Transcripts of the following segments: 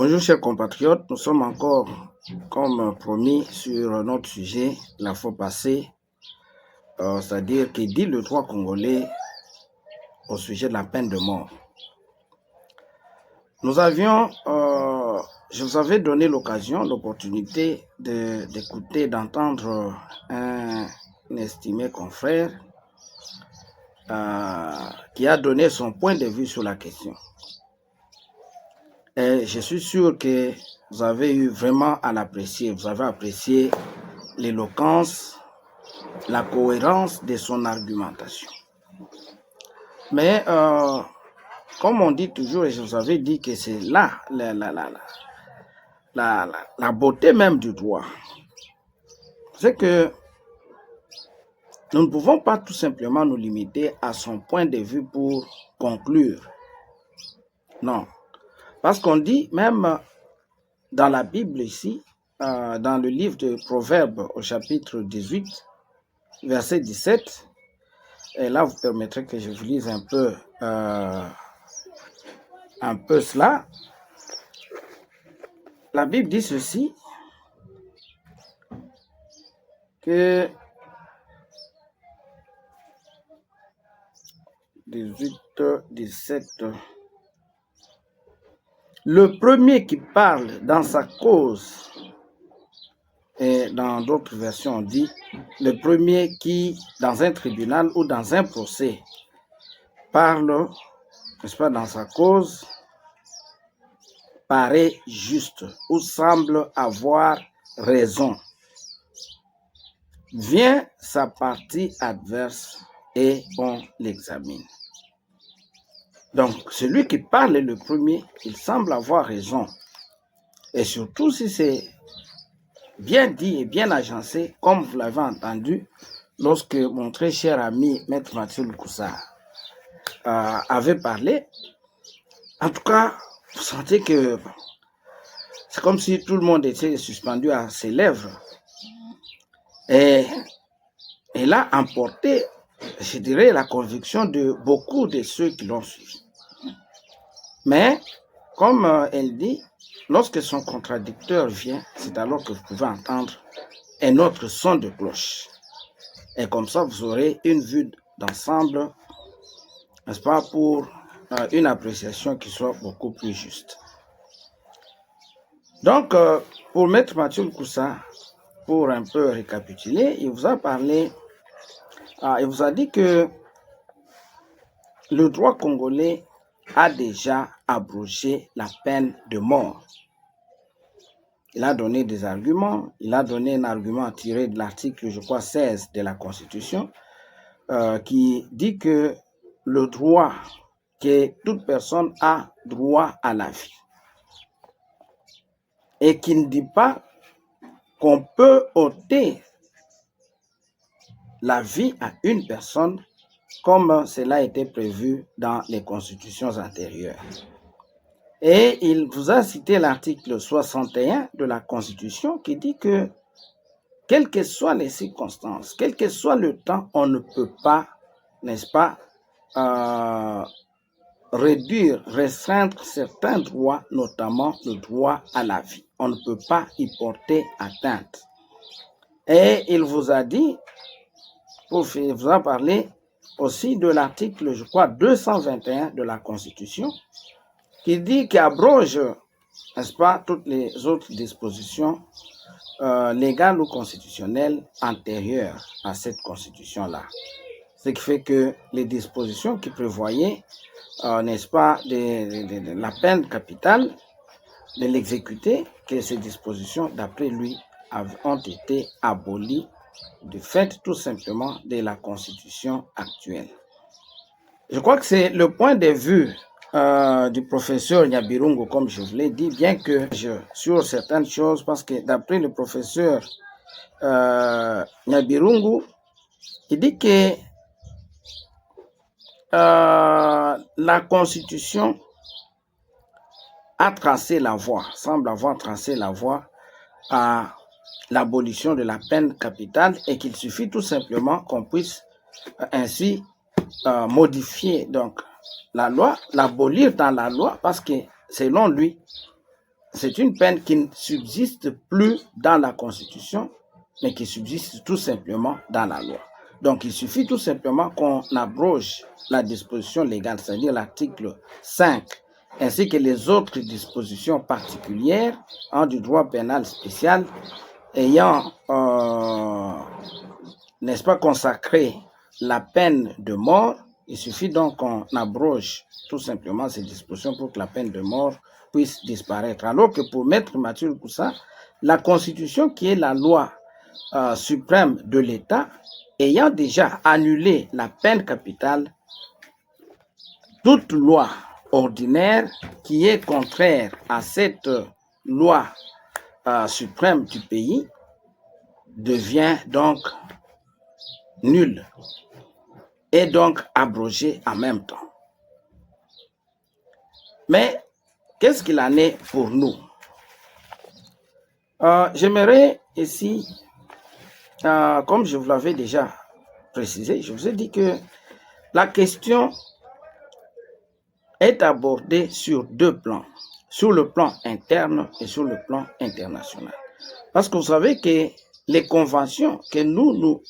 Bonjour chers compatriotes, nous sommes encore, comme promis, sur notre sujet la fois passée, c'est-à-dire qui dit le droit congolais au sujet de la peine de mort. Je vous avais donné l'opportunité d'écouter, d'entendre un estimé confrère qui a donné son point de vue sur la question. Et je suis sûr que vous avez eu vraiment à l'apprécier. Vous avez apprécié l'éloquence, la cohérence de son argumentation. Mais comme on dit toujours, et je vous avais dit que c'est là la beauté même du droit, c'est que nous ne pouvons pas tout simplement nous limiter à son point de vue pour conclure. Non. Parce qu'on dit même dans la Bible ici, dans le livre de Proverbes au chapitre 18, verset 17, et là vous permettrez que je vous lise un peu cela. La Bible dit ceci, que 18, 17, le premier qui parle dans sa cause, et dans d'autres versions on dit, le premier qui, dans un tribunal ou dans un procès, parle, n'est-ce pas, dans sa cause, paraît juste ou semble avoir raison. Vient sa partie adverse et on l'examine. Donc, celui qui parle est le premier, il semble avoir raison. Et surtout si c'est bien dit et bien agencé, comme vous l'avez entendu, lorsque mon très cher ami, Maître Mathieu Lukusa, avait parlé. En tout cas, vous sentez que c'est comme si tout le monde était suspendu à ses lèvres. Et il a emporté, je dirais, la conviction de beaucoup de ceux qui l'ont suivi. Mais, comme elle dit, lorsque son contradicteur vient, c'est alors que vous pouvez entendre un autre son de cloche. Et comme ça, vous aurez une vue d'ensemble, n'est-ce pas, pour une appréciation qui soit beaucoup plus juste. Donc, pour Maître Mathieu Lukusa, pour un peu récapituler, il vous a parlé, il vous a dit que le droit congolais a déjà abrogé la peine de mort. Il a donné des arguments. Il a donné un argument tiré de l'article, je crois, 16 de la Constitution, qui dit que le droit, que toute personne a droit à la vie. Et qui ne dit pas qu'on peut ôter la vie à une personne comme cela a été prévu dans les constitutions antérieures. Et il vous a cité l'article 61 de la Constitution qui dit que, quelles que soient les circonstances, quel que soit le temps, on ne peut pas, n'est-ce pas, réduire, restreindre certains droits, notamment le droit à la vie. On ne peut pas y porter atteinte. Et il vous a dit, il vous a parlé aussi de l'article, je crois, 221 de la Constitution, qui dit qu'il abroge, n'est-ce pas, toutes les autres dispositions légales ou constitutionnelles antérieures à cette Constitution-là. Ce qui fait que les dispositions qui prévoyaient, n'est-ce pas, de la peine capitale, de l'exécuter, que ces dispositions, d'après lui, ont été abolies du fait tout simplement de la Constitution actuelle. Je crois que c'est le point de vue du professeur Nyabirungu, comme je vous l'ai dit, bien que sur certaines choses, parce que d'après le professeur Nyabirungu, il dit que la Constitution a tracé la voie, semble avoir tracé la voie à l'abolition de la peine capitale et qu'il suffit tout simplement qu'on puisse ainsi modifier donc la loi, l'abolir dans la loi, parce que selon lui, c'est une peine qui ne subsiste plus dans la Constitution, mais qui subsiste tout simplement dans la loi. Donc, il suffit tout simplement qu'on abroge la disposition légale, c'est-à-dire l'article 5, ainsi que les autres dispositions particulières du droit pénal spécial ayant, n'est-ce pas, consacré la peine de mort. Il suffit donc qu'on abroge tout simplement ces dispositions pour que la peine de mort puisse disparaître. Alors que pour Maître Mathieu Koussa, la Constitution, qui est la loi suprême de l'État, ayant déjà annulé la peine capitale, toute loi ordinaire qui est contraire à cette loi suprême du pays devient donc nulle et donc abrogée en même temps. Mais qu'est-ce qu'il en est pour nous? J'aimerais ici, comme je vous l'avais déjà précisé, je vous ai dit que la question est abordée sur deux plans, sur le plan interne et sur le plan international. Parce que vous savez que les conventions que nous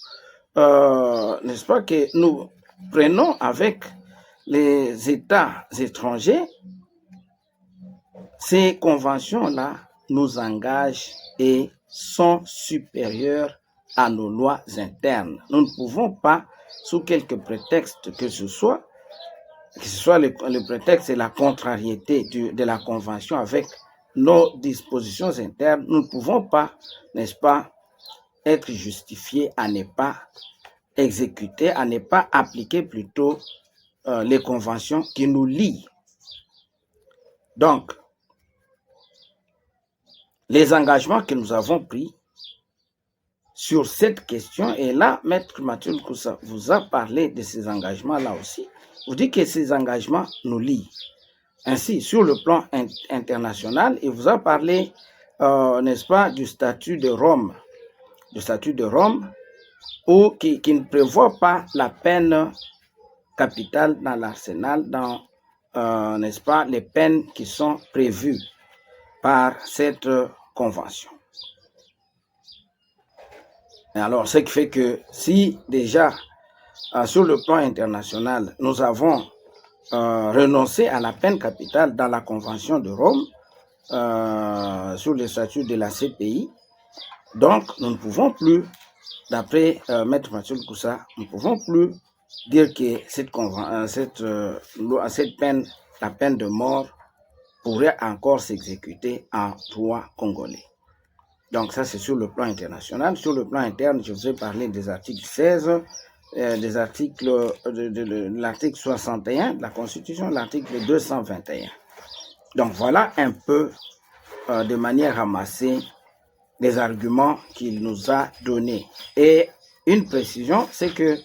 n'est-ce pas, que nous prenons avec les États étrangers, ces conventions-là nous engagent et sont supérieures à nos lois internes. Nous ne pouvons pas, sous quelque prétexte que ce soit le prétexte et la contrariété de la Convention avec nos dispositions internes, nous ne pouvons pas, n'est-ce pas, être justifiés à ne pas exécuter, à ne pas appliquer plutôt les conventions qui nous lient. Donc, les engagements que nous avons pris sur cette question, et là, Maître Mathieu Koussa vous a parlé de ces engagements-là aussi, vous dit que ces engagements nous lient. Ainsi, sur le plan international, il vous a parlé, n'est-ce pas, du statut de Rome, ou qui ne prévoit pas la peine capitale dans l'arsenal, dans, n'est-ce pas, les peines qui sont prévues par cette convention. Et alors, ce qui fait que si déjà, sur le plan international, nous avons renoncé à la peine capitale dans la Convention de Rome, sur le statut de la CPI, donc nous ne pouvons plus, d'après Maître Mathieu Koussa, nous ne pouvons plus dire que cette peine, la peine de mort, pourrait encore s'exécuter en droit congolais. Donc ça, c'est sur le plan international. Sur le plan interne, je vous ai parlé des articles 16, des articles de l'article 61 de la Constitution, l'article 221. Donc voilà un peu, de manière ramassée, les arguments qu'il nous a donnés. Et une précision, c'est que,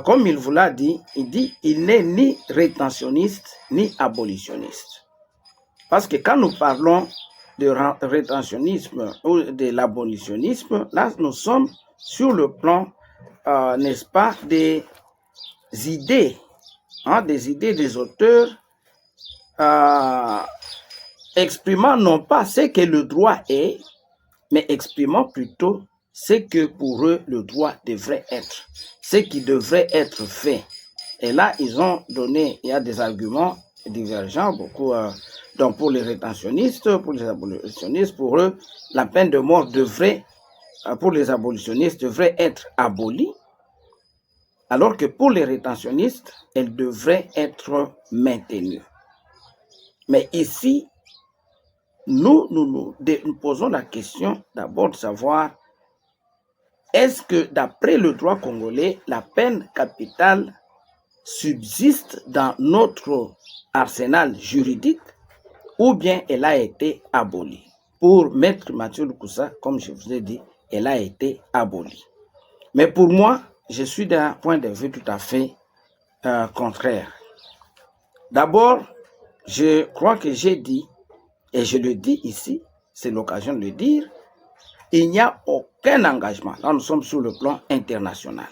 comme il vous l'a dit, il n'est ni rétentionniste ni abolitionniste. Parce que quand nous parlons de rétentionnisme ou de l'abolitionnisme, là, nous sommes sur le plan, n'est-ce pas, des idées des auteurs exprimant non pas ce que le droit est, mais exprimant plutôt ce que pour eux le droit devrait être, ce qui devrait être fait. Et là, ils ont donné, il y a des arguments divergents, beaucoup. Donc pour les rétentionnistes, pour les abolitionnistes, pour eux, la peine de mort pour les abolitionnistes, devrait être abolie, alors que pour les rétentionnistes, elle devrait être maintenue. Mais ici, nous posons la question d'abord de savoir, est-ce que d'après le droit congolais, la peine capitale subsiste dans notre arsenal juridique ou bien elle a été abolie? Pour Maître Mathieu Koussa, comme je vous ai dit, elle a été abolie. Mais pour moi, je suis d'un point de vue tout à fait contraire. D'abord, je crois que j'ai dit, et je le dis ici, c'est l'occasion de le dire, il n'y a aucun engagement, là nous sommes sur le plan international,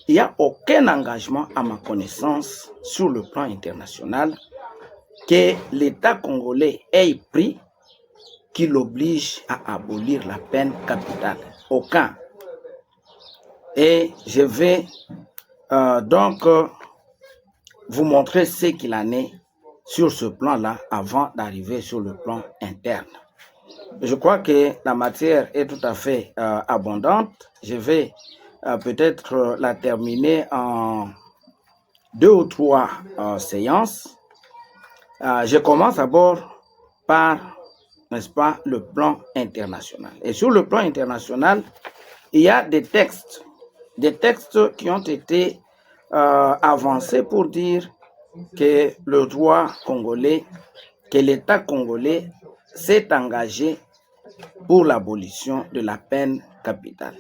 il n'y a aucun engagement à ma connaissance sur le plan international que l'État congolais ait pris qui l'oblige à abolir la peine capitale. Aucun. Et je vais donc vous montrer ce qu'il en est sur ce plan-là avant d'arriver sur le plan interne. Je crois que la matière est tout à fait abondante. Je vais peut-être la terminer en 2 ou 3 séances. Je commence d'abord par, n'est-ce pas, le plan international. Et sur le plan international, il y a des textes qui ont été avancés pour dire que le droit congolais, que l'État congolais s'est engagé pour l'abolition de la peine capitale.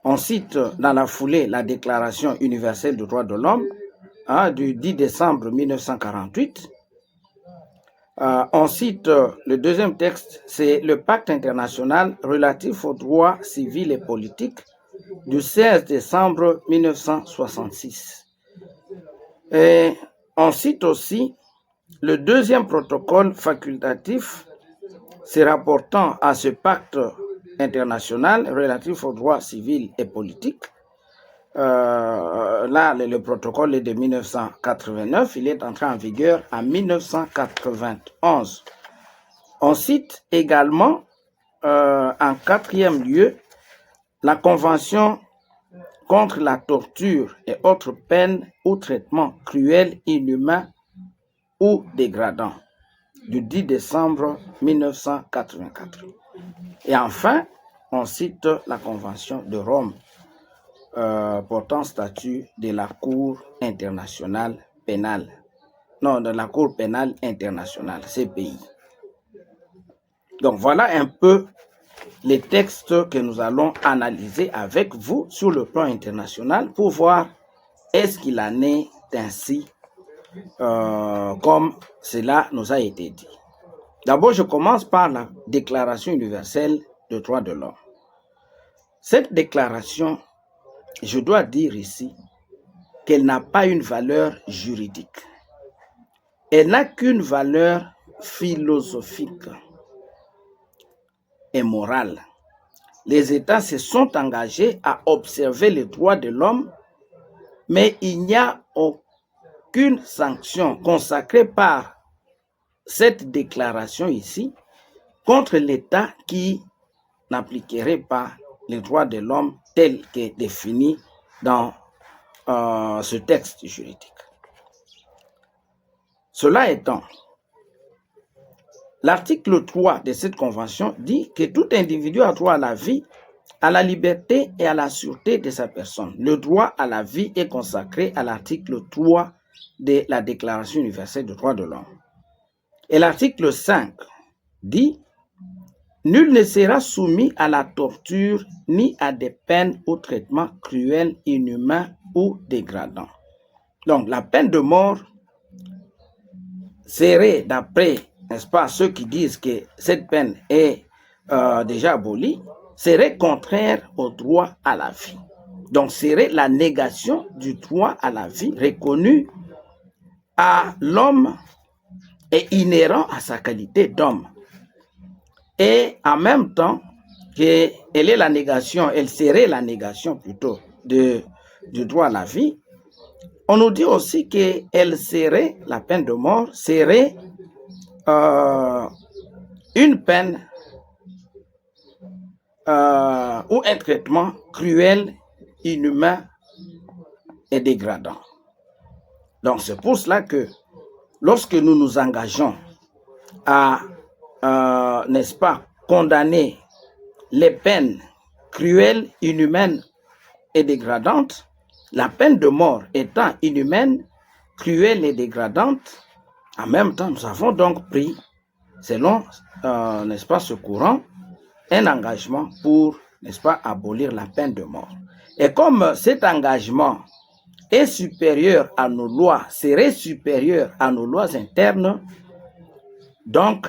On cite dans la foulée la Déclaration universelle des droits de l'homme du 10 décembre 1948. On cite le deuxième texte, c'est le Pacte international relatif aux droits civils et politiques du 16 décembre 1966. Et on cite aussi le deuxième protocole facultatif se rapportant à ce pacte international relatif aux droits civils et politiques. Là, le protocole est de 1989, il est entré en vigueur en 1991. On cite également, en quatrième lieu, la Convention contre la torture et autres peines ou traitements cruels, inhumains ou dégradants du 10 décembre 1984. Et enfin, on cite la Convention de Rome portant statut de la Cour internationale pénale. Non, de la Cour pénale internationale, CPI. Donc voilà un peu les textes que nous allons analyser avec vous sur le plan international pour voir est-ce qu'il en est ainsi comme cela nous a été dit. D'abord, je commence par la Déclaration universelle des droits de l'homme. Cette déclaration, je dois dire ici qu'elle n'a pas une valeur juridique. Elle n'a qu'une valeur philosophique et morale. Les États se sont engagés à observer les droits de l'homme, mais il n'y a aucune sanction consacrée par cette déclaration ici contre l'État qui n'appliquerait pas les droits de l'homme tels que définis dans ce texte juridique. Cela étant, l'article 3 de cette convention dit que tout individu a droit à la vie, à la liberté et à la sûreté de sa personne. Le droit à la vie est consacré à l'article 3 de la Déclaration universelle des droits de l'homme. Et l'article 5 dit « Nul ne sera soumis à la torture ni à des peines ou traitements cruels, inhumains ou dégradants. » Donc la peine de mort serait, d'après, n'est-ce pas, ceux qui disent que cette peine est déjà abolie, serait contraire au droit à la vie. Donc serait la négation du droit à la vie reconnu à l'homme et inhérent à sa qualité d'homme. Et en même temps, elle serait la négation plutôt du droit à la vie. On nous dit aussi qu'elle serait, la peine de mort, serait une peine ou un traitement cruel, inhumain et dégradant. Donc c'est pour cela que lorsque nous nous engageons à, n'est-ce pas, condamner les peines cruelles, inhumaines et dégradantes, la peine de mort étant inhumaine, cruelle et dégradante, en même temps, nous avons donc pris, selon, n'est-ce pas, ce courant, un engagement pour, n'est-ce pas, abolir la peine de mort. Et comme cet engagement est supérieur à nos lois, serait supérieur à nos lois internes, donc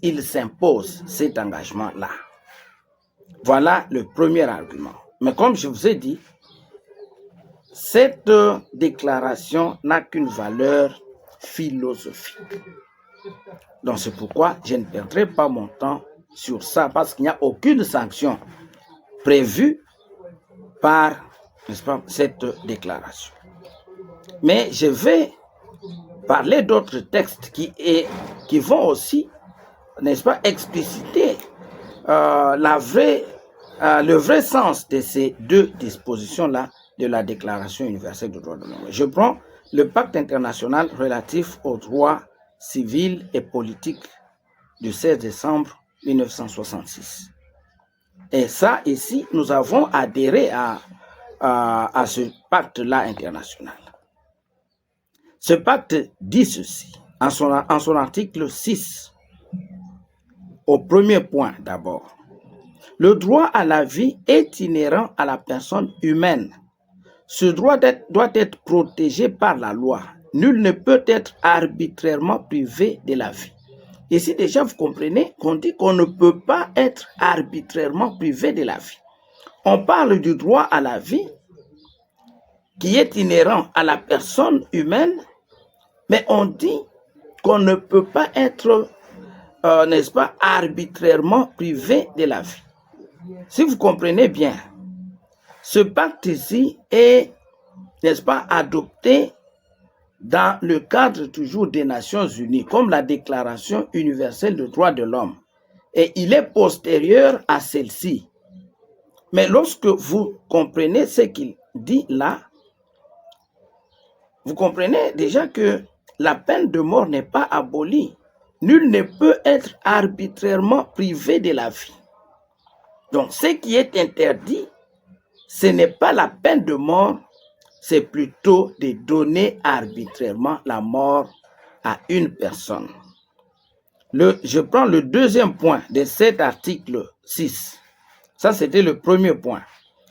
il s'impose cet engagement-là. Voilà le premier argument. Mais comme je vous ai dit, cette déclaration n'a qu'une valeur philosophique. Donc c'est pourquoi je ne perdrai pas mon temps sur ça, parce qu'il n'y a aucune sanction prévue par, n'est-ce pas, cette déclaration. Mais je vais parler d'autres textes qui vont aussi, n'est-ce pas, expliciter le vrai sens de ces deux dispositions-là de la Déclaration universelle des droits de l'homme. Je prends le pacte international relatif aux droits civils et politiques du 16 décembre 1966. Et ça, ici, nous avons adhéré à ce pacte-là international. Ce pacte dit ceci, en son article 6, au premier point d'abord. Le droit à la vie est inhérent à la personne humaine. Ce droit doit être protégé par la loi. Nul ne peut être arbitrairement privé de la vie. Ici déjà, vous comprenez qu'on dit qu'on ne peut pas être arbitrairement privé de la vie. On parle du droit à la vie qui est inhérent à la personne humaine, mais on dit qu'on ne peut pas être, n'est-ce pas, arbitrairement privé de la vie. Si vous comprenez bien, ce pacte ici est, n'est-ce pas, adopté dans le cadre toujours des Nations Unies, comme la Déclaration universelle des droits de l'homme. Et il est postérieur à celle-ci. Mais lorsque vous comprenez ce qu'il dit là, vous comprenez déjà que la peine de mort n'est pas abolie. Nul ne peut être arbitrairement privé de la vie. Donc, ce qui est interdit, ce n'est pas la peine de mort, c'est plutôt de donner arbitrairement la mort à une personne. Je prends le deuxième point de cet article 6. Ça, c'était le premier point.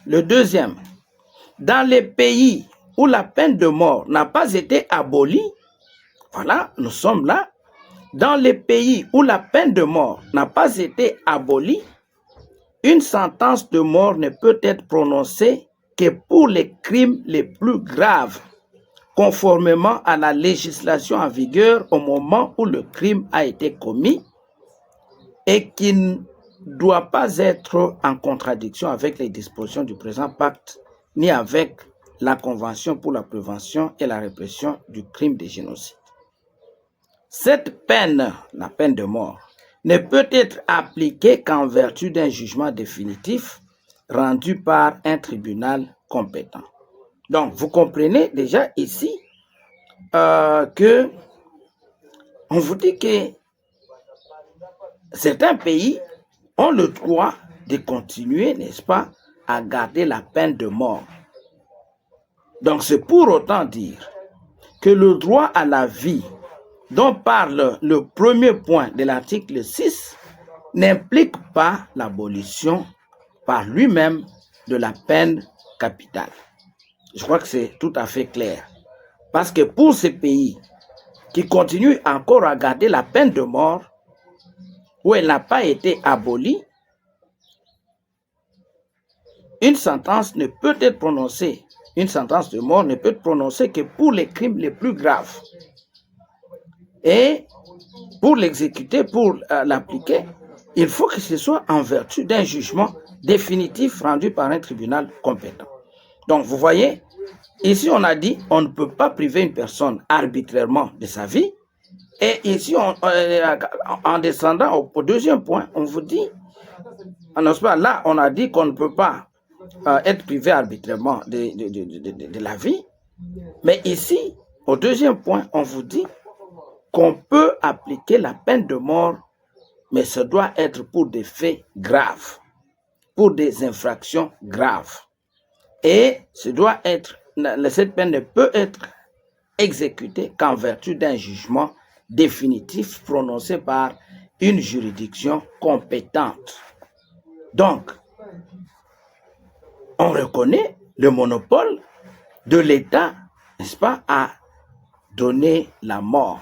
Le deuxième, dans les pays où la peine de mort n'a pas été abolie, voilà, nous sommes là, dans les pays où la peine de mort n'a pas été abolie, une sentence de mort ne peut être prononcée que pour les crimes les plus graves, conformément à la législation en vigueur au moment où le crime a été commis et qui ne doit pas être en contradiction avec les dispositions du présent pacte, ni avec la Convention pour la prévention et la répression du crime de génocide. Cette peine, la peine de mort, ne peut être appliquée qu'en vertu d'un jugement définitif rendu par un tribunal compétent. Donc, vous comprenez déjà ici que on vous dit que certains pays ont le droit de continuer, n'est-ce pas, à garder la peine de mort. Donc, c'est pour autant dire que le droit à la vie dont parle le premier point de l'article 6 n'implique pas l'abolition par lui-même de la peine capitale. Je crois que c'est tout à fait clair. Parce que pour ces pays qui continuent encore à garder la peine de mort, où elle n'a pas été abolie, une sentence ne peut être prononcée, une sentence de mort ne peut être prononcée que pour les crimes les plus graves. Et pour l'exécuter, pour l'appliquer, il faut que ce soit en vertu d'un jugement définitif rendu par un tribunal compétent. Donc, vous voyez, ici on a dit on ne peut pas priver une personne arbitrairement de sa vie. Et ici, en descendant au deuxième point, on vous dit, là on a dit qu'on ne peut pas être privé arbitrairement de la vie. Mais ici, au deuxième point, on vous dit qu'on peut appliquer la peine de mort, mais ce doit être pour des faits graves, pour des infractions graves. Et cette peine ne peut être exécutée qu'en vertu d'un jugement définitif prononcé par une juridiction compétente. Donc, on reconnaît le monopole de l'État, n'est-ce pas, à donner la mort.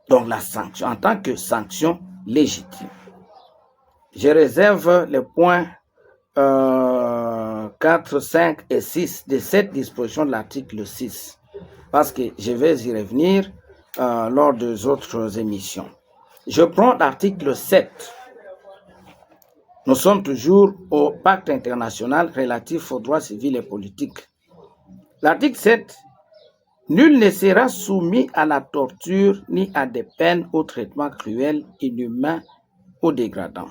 Donc la sanction, en tant que sanction légitime. Je réserve les points 4, 5 et 6 de cette disposition de l'article 6, parce que je vais y revenir lors des autres émissions. Je prends l'article 7. Nous sommes toujours au pacte international relatif aux droits civils et politiques. L'article 7, nul ne sera soumis à la torture ni à des peines ou traitements cruels, inhumains ou dégradants.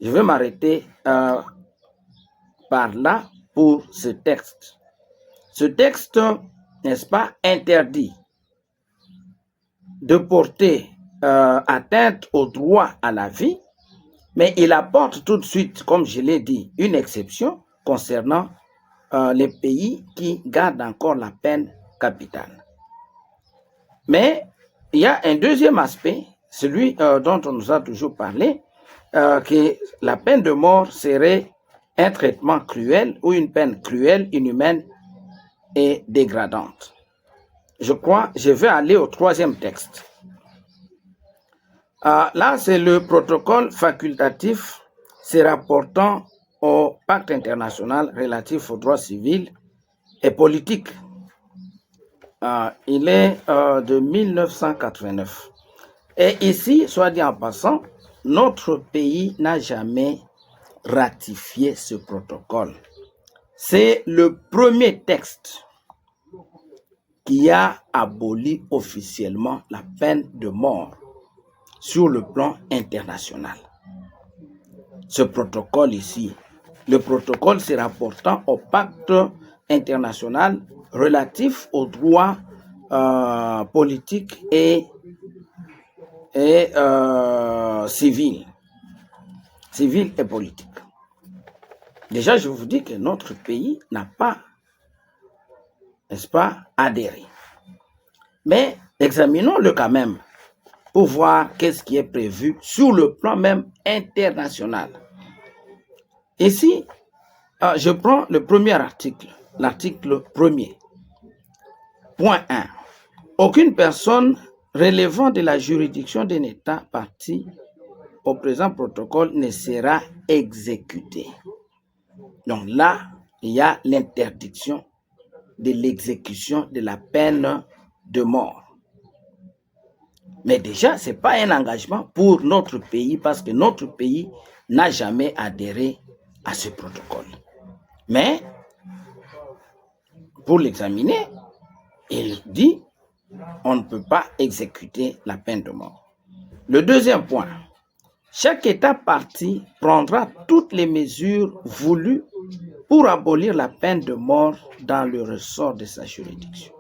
Je vais m'arrêter par là pour ce texte. Ce texte, n'est-ce pas, interdit de porter atteinte au droit à la vie, mais il apporte tout de suite, comme je l'ai dit, une exception concernant les pays qui gardent encore la peine capitale. Mais il y a un deuxième aspect, celui dont on nous a toujours parlé, que la peine de mort serait un traitement cruel ou une peine cruelle, inhumaine et dégradante. Je vais aller au troisième texte. Là, c'est le protocole facultatif se rapportant au pacte international relatif aux droits civils et politiques. Il est de 1989. Et ici, soit dit en passant, notre pays n'a jamais ratifié ce protocole. C'est le premier texte qui a aboli officiellement la peine de mort sur le plan international. Ce protocole ici, le protocole se rapportant au pacte international relatif aux droits politiques et civils et politiques. Déjà, je vous dis que notre pays n'a pas, n'est-ce pas, adhéré. Mais examinons-le quand même pour voir qu'est-ce qui est prévu sur le plan même international. Ici, je prends le premier article, l'article 1er. Point 1. Aucune personne relevant de la juridiction d'un État parti au présent protocole ne sera exécutée. Donc là, il y a l'interdiction de l'exécution de la peine de mort. Mais déjà, ce n'est pas un engagement pour notre pays parce que notre pays n'a jamais adhéré à ce protocole. Mais, pour l'examiner, il dit on ne peut pas exécuter la peine de mort. Le deuxième point, chaque État parti prendra toutes les mesures voulues pour abolir la peine de mort dans le ressort de sa juridiction.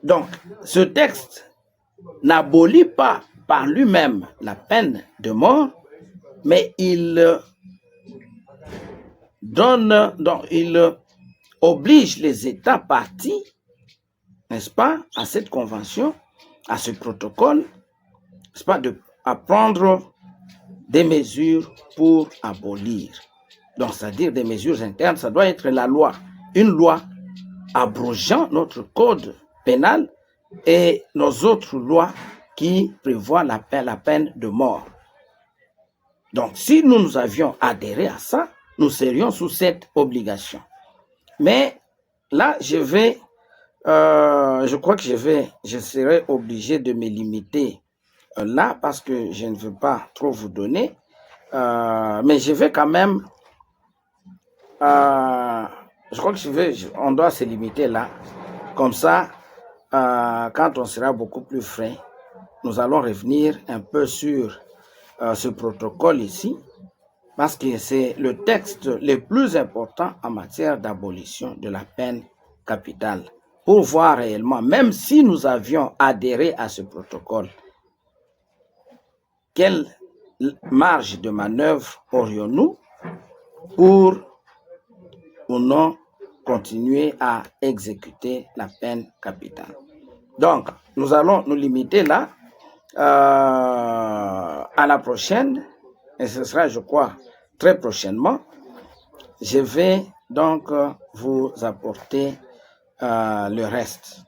Donc, ce texte n'abolit pas par lui-même la peine de mort, mais il oblige les États partis, n'est-ce pas, à cette convention, à ce protocole, n'est-ce pas, à prendre des mesures pour abolir. Donc, c'est-à-dire des mesures internes, ça doit être la loi, une loi abrogeant notre code pénal et nos autres lois qui prévoient la peine de mort. Donc, si nous avions adhéré à ça, nous serions sous cette obligation. Mais là, je crois que je serai obligé de me limiter là parce que je ne veux pas trop vous donner. Mais je vais quand même, je crois que on doit se limiter là. Comme ça, quand on sera beaucoup plus frais, nous allons revenir un peu sur ce protocole ici, parce que c'est le texte le plus important en matière d'abolition de la peine capitale. Pour voir réellement, même si nous avions adhéré à ce protocole, quelle marge de manœuvre aurions-nous pour ou non continuer à exécuter la peine capitale. Donc, nous allons nous limiter là. À la prochaine, et ce sera, je crois, très prochainement, je vais donc vous apporter le reste.